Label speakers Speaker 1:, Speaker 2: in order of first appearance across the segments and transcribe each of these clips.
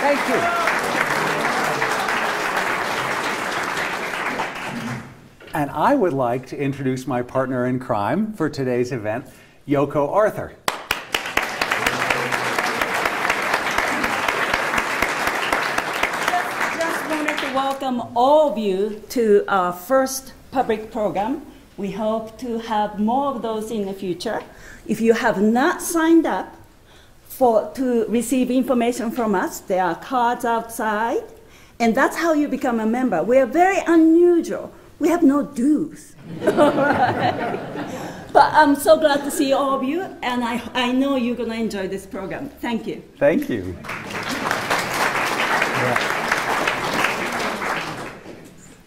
Speaker 1: Thank you. And I would like to introduce my partner in crime for today's event, Yoko Arthur.
Speaker 2: Just wanted to welcome all of you to our first public program. We hope to have more of those in the future. If you have not signed up to receive information from us, there are cards outside, and that's how you become a member. We are very unusual. We have no dues. But I'm so glad to see all of you, and I know you're going to enjoy this program. Thank you.
Speaker 1: Thank you.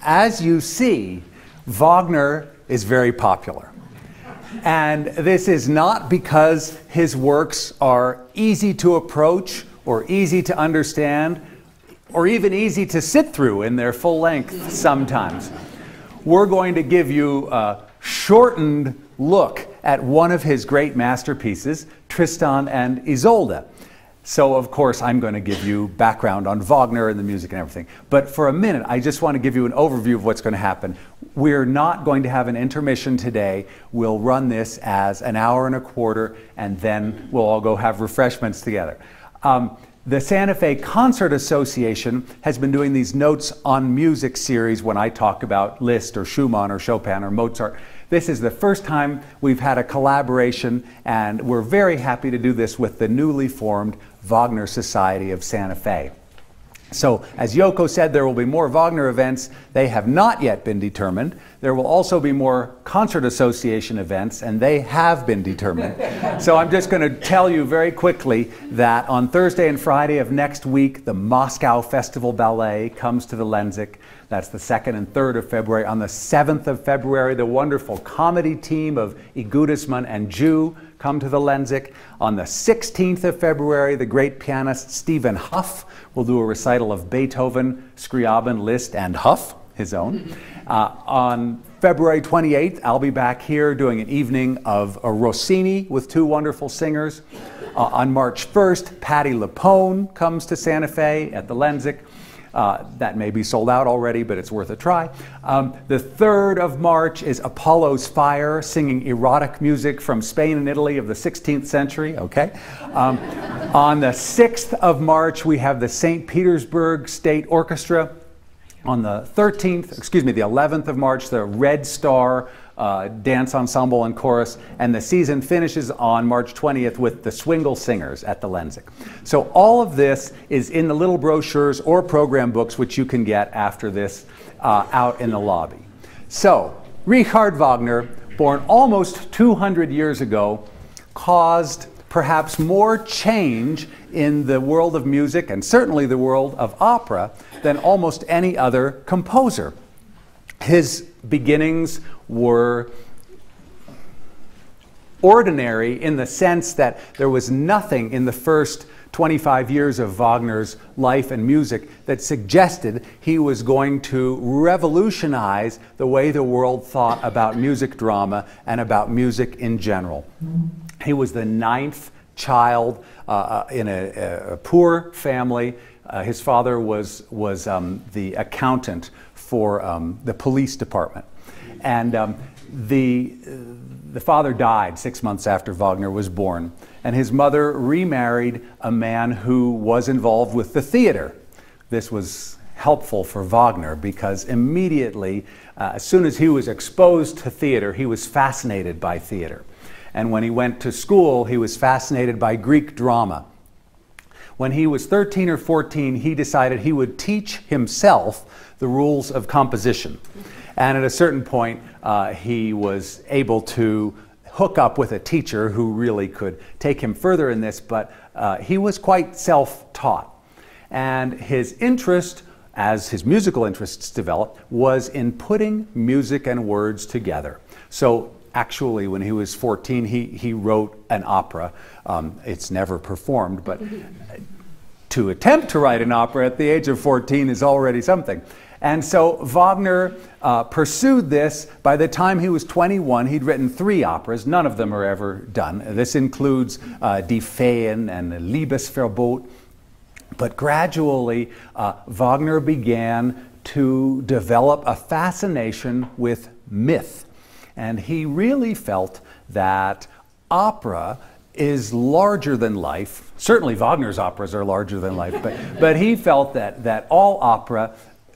Speaker 1: As you see, Wagner is very popular. And this is not because his works are easy to approach or easy to understand or even easy to sit through in their full length sometimes. We're going to give you a shortened look at one of his great masterpieces, Tristan and Isolde. So, of course, I'm going to give you background on Wagner and the music and everything. But for a minute, I just want to give you an overview of what's going to happen. We're not going to have an intermission today. We'll run this as an hour and a quarter, and then we'll all go have refreshments together. The Santa Fe Concert Association has been doing these Notes on Music series when I talk about Liszt or Schumann or Chopin or Mozart. This is the first time we've had a collaboration, and we're very happy to do this with the newly formed Wagner Society of Santa Fe. So, as Yoko said, there will be more Wagner events. They have not yet been determined. There will also be more Concert Association events, and they have been determined. So I'm just going to tell you very quickly that on Thursday and Friday of next week, the Moscow Festival Ballet comes to the Lenzik. That's the 2nd and 3rd of February. On the 7th of February, the wonderful comedy team of Igudisman and Jew come to the Lenzik. On the 16th of February, the great pianist Stephen Huff will do a recital of Beethoven, Scriabin, Liszt, and Huff, his own. On February 28th, I'll be back here doing an evening of Rossini with 2 wonderful singers. On March 1st, Patti LuPone comes to Santa Fe at the Lenzik. That may be sold out already, but it's worth a try. The 3rd of March is Apollo's Fire, singing erotic music from Spain and Italy of the 16th century, okay? On the 6th of March, we have the St. Petersburg State Orchestra. On the 11th of March, the Red Star Dance Ensemble and Chorus, and the season finishes on March 20th with the Swingle Singers at the Lenzik. So all of this is in the little brochures or program books which you can get after this out in the lobby. So, Richard Wagner, born almost 200 years ago, caused perhaps more change in the world of music and certainly the world of opera than almost any other composer. His beginnings were ordinary in the sense that there was nothing in the first 25 years of Wagner's life and music that suggested he was going to revolutionize the way the world thought about music drama and about music in general. He was the 9th child in a poor family. His father was the accountant for the police department. And the father died 6 months after Wagner was born. And his mother remarried a man who was involved with the theater. This was helpful for Wagner because immediately, as soon as he was exposed to theater, he was fascinated by theater. And when he went to school, he was fascinated by Greek drama. When he was 13 or 14, he decided he would teach himself the rules of composition. And at a certain point, he was able to hook up with a teacher who really could take him further in this, but he was quite self-taught. And his interest, as his musical interests developed, was in putting music and words together. So actually, when he was 14, he wrote an opera. It's never performed, but to attempt to write an opera at the age of 14 is already something. And so Wagner pursued this. By the time he was 21, he'd written 3 operas. None of them are ever done. This includes Die Feen and Liebesverbot. But gradually, Wagner began to develop a fascination with myth. And he really felt that opera is larger than life. Certainly Wagner's operas are larger than life, but he felt that all opera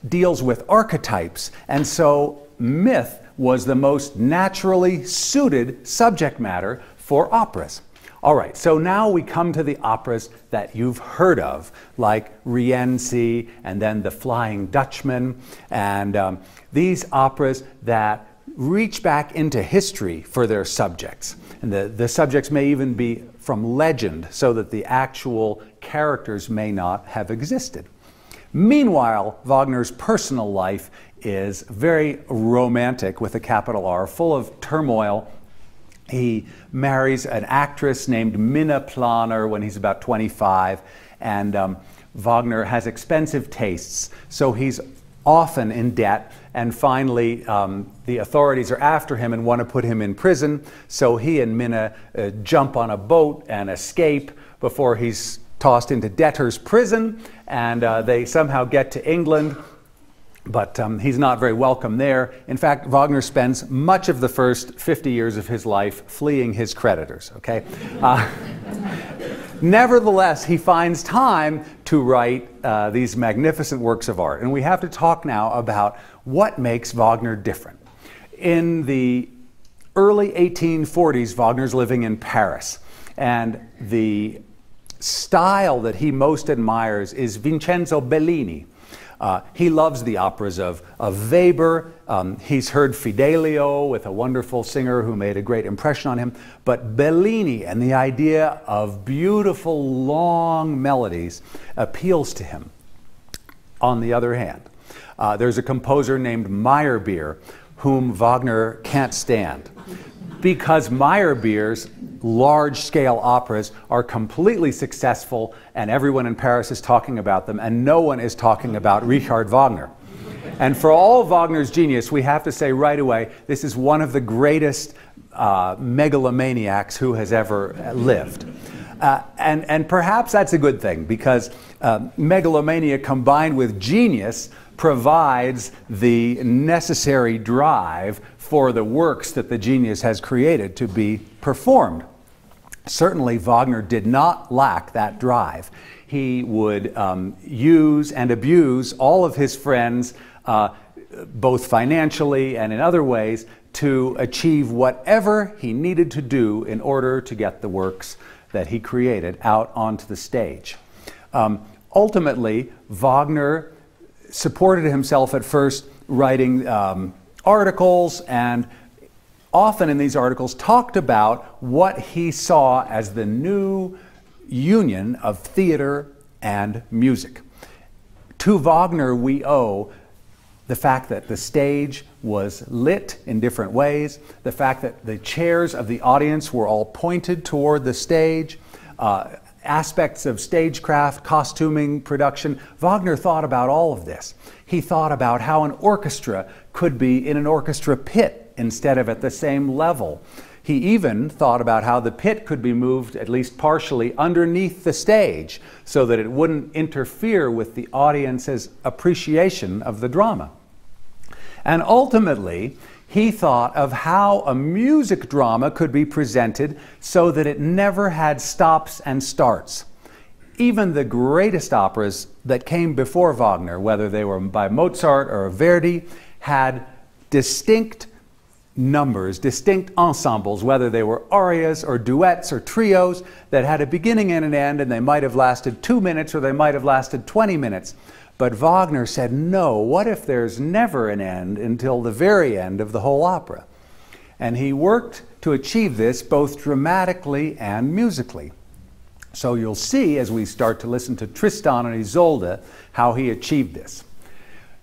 Speaker 1: deals with archetypes. And so myth was the most naturally suited subject matter for operas. All right, so now we come to the operas that you've heard of, like Rienzi and then The Flying Dutchman, and these operas that reach back into history for their subjects. And the subjects may even be from legend, so that the actual characters may not have existed. Meanwhile, Wagner's personal life is very romantic, with a capital R, full of turmoil. He marries an actress named Minna Planer when he's about 25, and Wagner has expensive tastes, so he's often in debt, and finally the authorities are after him and want to put him in prison, so he and Minna jump on a boat and escape before he's tossed into debtor's prison, and they somehow get to England. But he's not very welcome there. In fact, Wagner spends much of the first 50 years of his life fleeing his creditors, okay? Nevertheless, he finds time to write these magnificent works of art. And we have to talk now about what makes Wagner different. In the early 1840s, Wagner's living in Paris. And the style that he most admires is Vincenzo Bellini. He loves the operas of Weber. He's heard Fidelio with a wonderful singer who made a great impression on him. But Bellini and the idea of beautiful, long melodies appeals to him. On the other hand, there's a composer named Meyerbeer whom Wagner can't stand, because Meyerbeer's large-scale operas are completely successful, and everyone in Paris is talking about them, and no one is talking about Richard Wagner. And for all Wagner's genius, we have to say right away, this is one of the greatest megalomaniacs who has ever lived. And perhaps that's a good thing, because megalomania combined with genius provides the necessary drive for the works that the genius has created to be performed. Certainly, Wagner did not lack that drive. He would use and abuse all of his friends, both financially and in other ways, to achieve whatever he needed to do in order to get the works that he created out onto the stage. Ultimately, Wagner supported himself at first writing articles, and often in these articles talked about what he saw as the new union of theater and music. To Wagner we owe the fact that the stage was lit in different ways, the fact that the chairs of the audience were all pointed toward the stage, aspects of stagecraft, costuming, production. Wagner thought about all of this. He thought about how an orchestra could be in an orchestra pit instead of at the same level. He even thought about how the pit could be moved, at least partially, underneath the stage so that it wouldn't interfere with the audience's appreciation of the drama. And ultimately, he thought of how a music drama could be presented so that it never had stops and starts. Even the greatest operas that came before Wagner, whether they were by Mozart or Verdi, had distinct numbers, distinct ensembles, whether they were arias or duets or trios that had a beginning and an end, and they might have lasted 2 minutes or they might have lasted 20 minutes. But Wagner said, no, what if there's never an end until the very end of the whole opera? And he worked to achieve this both dramatically and musically. So you'll see as we start to listen to Tristan and Isolde how he achieved this.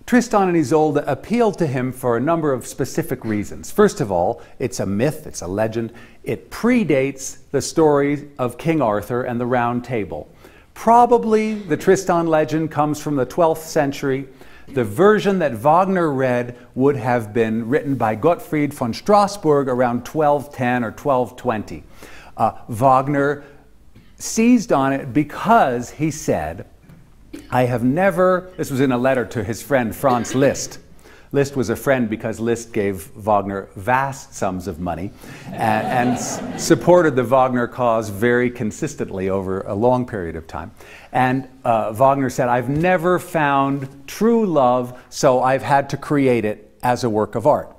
Speaker 1: Tristan and Isolde appealed to him for a number of specific reasons. First of all, it's a myth, it's a legend. It predates the story of King Arthur and the Round Table. Probably the Tristan legend comes from the 12th century. The version that Wagner read would have been written by Gottfried von Strassburg around 1210 or 1220. Wagner seized on it because, he said, I have never, this was in a letter to his friend Franz Liszt. Liszt was a friend because Liszt gave Wagner vast sums of money and supported the Wagner cause very consistently over a long period of time. And Wagner said, I've never found true love, so I've had to create it as a work of art.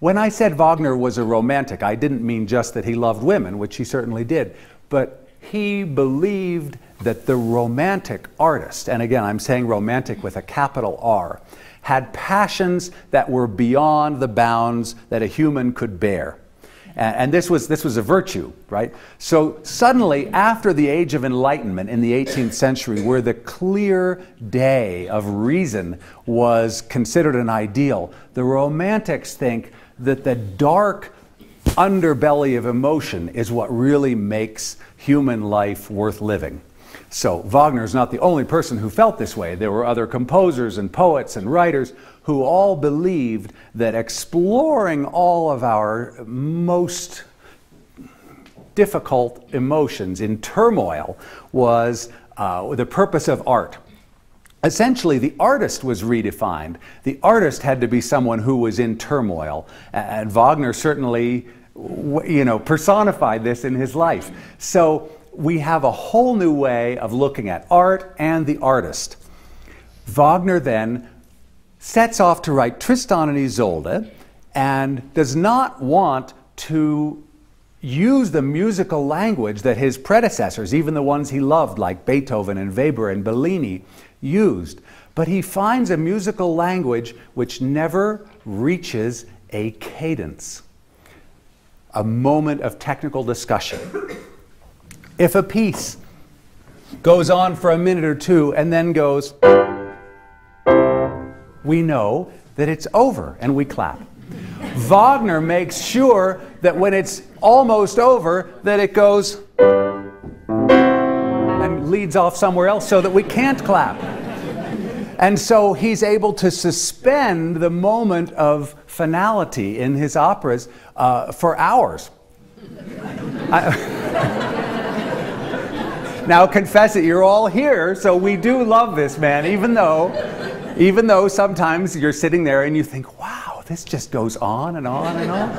Speaker 1: When I said Wagner was a romantic, I didn't mean just that he loved women, which he certainly did, but he believed that the romantic artist, and again I'm saying romantic with a capital R, had passions that were beyond the bounds that a human could bear. And this was a virtue, right? So suddenly, after the Age of Enlightenment in the 18th century, where the clear day of reason was considered an ideal, the Romantics think that the dark underbelly of emotion is what really makes human life worth living. So Wagner is not the only person who felt this way. There were other composers and poets and writers who all believed that exploring all of our most difficult emotions in turmoil was the purpose of art. Essentially, the artist was redefined. The artist had to be someone who was in turmoil, and Wagner certainly, personified this in his life. So we have a whole new way of looking at art and the artist. Wagner then sets off to write Tristan and Isolde and does not want to use the musical language that his predecessors, even the ones he loved like Beethoven and Weber and Bellini, used. But he finds a musical language which never reaches a cadence, a moment of technical discussion. If a piece goes on for a minute or two and then goes, we know that it's over and we clap. Wagner makes sure that when it's almost over, that it goes and leads off somewhere else so that we can't clap. And so he's able to suspend the moment of finality in his operas for hours. Now confess it, you're all here, so we do love this man, even though sometimes you're sitting there and you think, wow, this just goes on and on and on.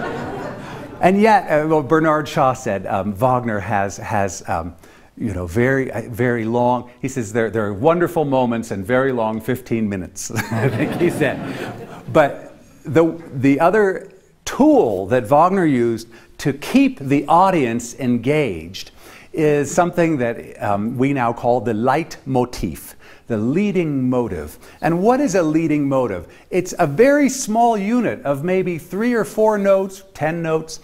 Speaker 1: And yet, Bernard Shaw said, Wagner has very long, he says there are wonderful moments and very long 15 minutes, I think he said. But the other tool that Wagner used to keep the audience engaged is something that we now call the leitmotif, the leading motive. And what is a leading motive? It's a very small unit of maybe 3 or 4 notes, 10 notes,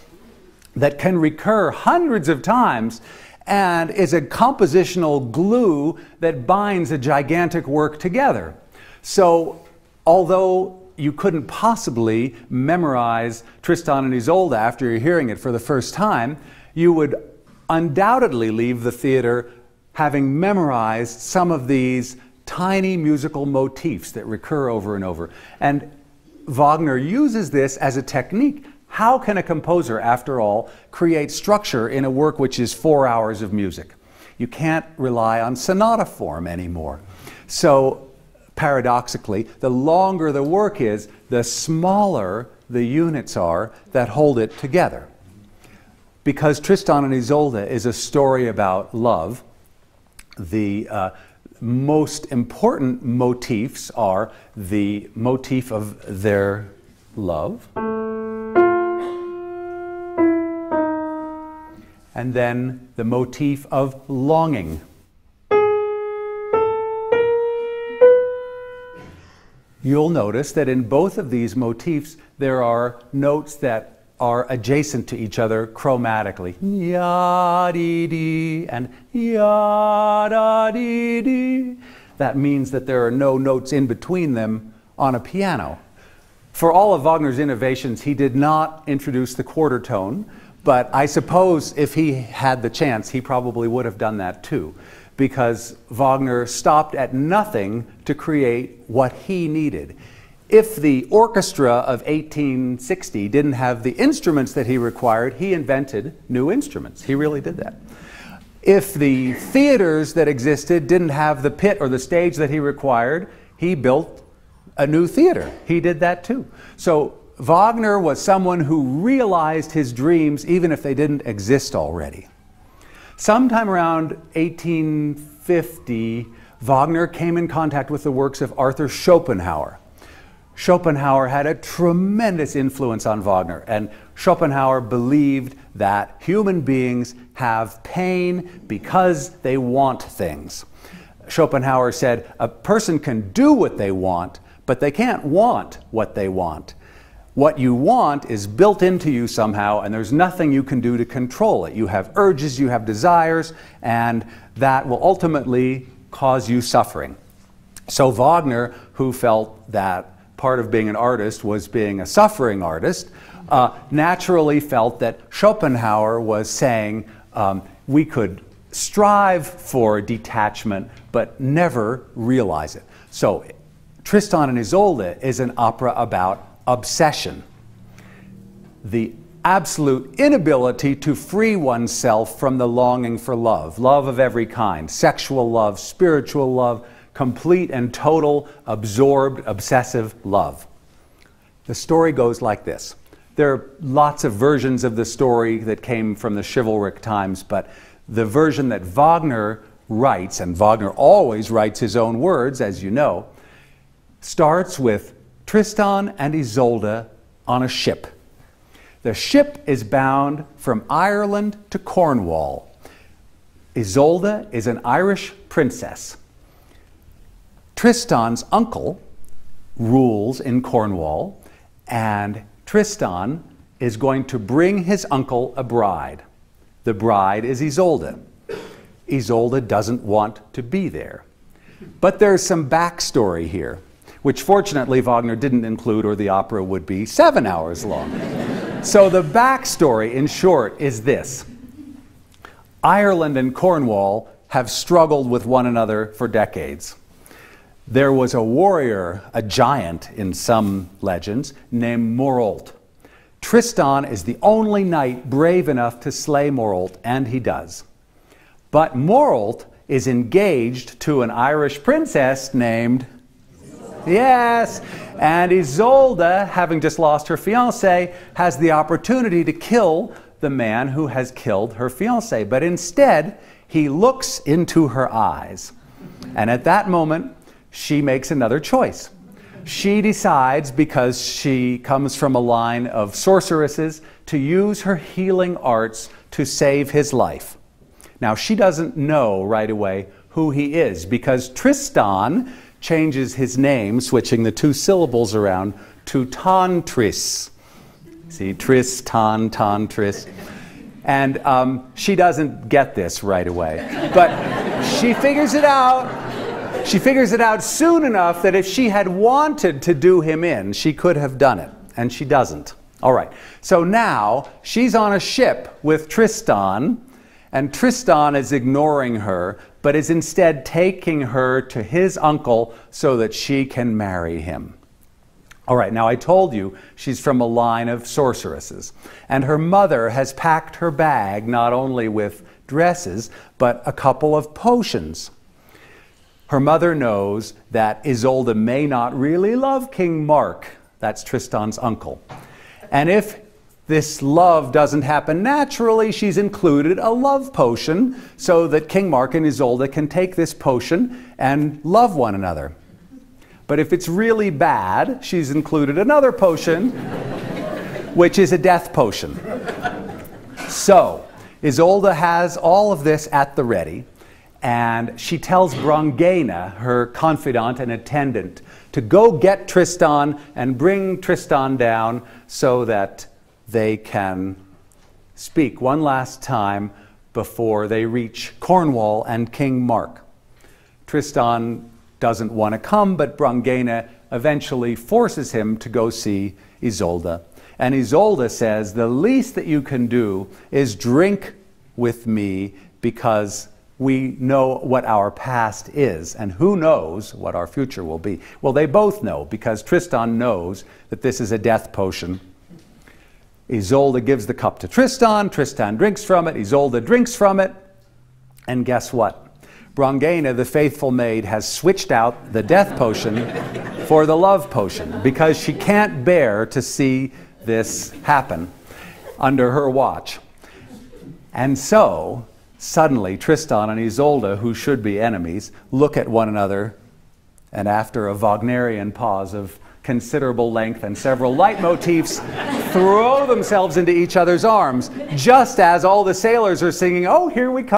Speaker 1: that can recur hundreds of times and is a compositional glue that binds a gigantic work together. So although you couldn't possibly memorize Tristan and Isolde after you're hearing it for the first time, you would undoubtedly leave the theater having memorized some of these tiny musical motifs that recur over and over. And Wagner uses this as a technique. How can a composer, after all, create structure in a work which is 4 hours of music? You can't rely on sonata form anymore. So, paradoxically, the longer the work is, the smaller the units are that hold it together. Because Tristan and Isolde is a story about love, the most important motifs are the motif of their love, and then the motif of longing. You'll notice that in both of these motifs there are notes that are adjacent to each other chromatically. Ya-dee-dee and ya-da-dee-dee. That means that there are no notes in between them on a piano. For all of Wagner's innovations, he did not introduce the quarter tone, but I suppose if he had the chance, he probably would have done that too, because Wagner stopped at nothing to create what he needed. If the orchestra of 1860 didn't have the instruments that he required, he invented new instruments. He really did that. If the theaters that existed didn't have the pit or the stage that he required, he built a new theater. He did that too. So Wagner was someone who realized his dreams even if they didn't exist already. Sometime around 1850, Wagner came in contact with the works of Arthur Schopenhauer. Schopenhauer had a tremendous influence on Wagner, and Schopenhauer believed that human beings have pain because they want things. Schopenhauer said a person can do what they want, but they can't want what they want. What you want is built into you somehow, and there's nothing you can do to control it. You have urges, you have desires, and that will ultimately cause you suffering. So Wagner, who felt that part of being an artist was being a suffering artist, naturally felt that Schopenhauer was saying we could strive for detachment but never realize it. So Tristan and Isolde is an opera about obsession, the absolute inability to free oneself from the longing for love, love of every kind, sexual love, spiritual love, complete and total, absorbed, obsessive love. The story goes like this. There are lots of versions of the story that came from the chivalric times, but the version that Wagner writes, and Wagner always writes his own words, as you know, starts with Tristan and Isolde on a ship. The ship is bound from Ireland to Cornwall. Isolde is an Irish princess. Tristan's uncle rules in Cornwall, and Tristan is going to bring his uncle a bride. The bride is Isolde. Isolde doesn't want to be there. But there's some backstory here, which fortunately Wagner didn't include, or the opera would be 7 hours long. So the backstory, in short, is this. Ireland and Cornwall have struggled with one another for decades. There was a warrior, a giant in some legends, named Morholt. Tristan is the only knight brave enough to slay Morholt, and he does. But Morholt is engaged to an Irish princess named... Yes, and Isolde, having just lost her fiancé, has the opportunity to kill the man who has killed her fiancé. But instead, he looks into her eyes. And at that moment, she makes another choice. She decides, because she comes from a line of sorceresses, to use her healing arts to save his life. Now, she doesn't know right away who he is, because Tristan changes his name, switching the two syllables around, to Tantris. See, Tristan, Tantris. And she doesn't get this right away. But she figures it out. She figures it out soon enough that if she had wanted to do him in, she could have done it. And she doesn't. All right. So now she's on a ship with Tristan, and Tristan is ignoring her, but is instead taking her to his uncle so that she can marry him. All right, now I told you she's from a line of sorceresses, and her mother has packed her bag not only with dresses, but a couple of potions. Her mother knows that Isolde may not really love King Mark, that's Tristan's uncle. And if this love doesn't happen naturally, she's included a love potion so that King Mark and Isolde can take this potion and love one another. But if it's really bad, she's included another potion, which is a death potion. So Isolde has all of this at the ready, and she tells Brangäne, her confidant and attendant, to go get Tristan and bring Tristan down so that they can speak one last time before they reach Cornwall and King Mark. Tristan doesn't want to come, but Brangäne eventually forces him to go see Isolde. And Isolde says, the least that you can do is drink with me, because we know what our past is, and who knows what our future will be. Well, they both know, because Tristan knows that this is a death potion. Isolde gives the cup to Tristan. Tristan drinks from it. Isolde drinks from it. And guess what? Brangäne, the faithful maid, has switched out the death potion for the love potion because she can't bear to see this happen under her watch. And so, suddenly, Tristan and Isolde, who should be enemies, look at one another, and after a Wagnerian pause of considerable length and several leitmotifs, throw themselves into each other's arms, just as all the sailors are singing, "Oh, here we come."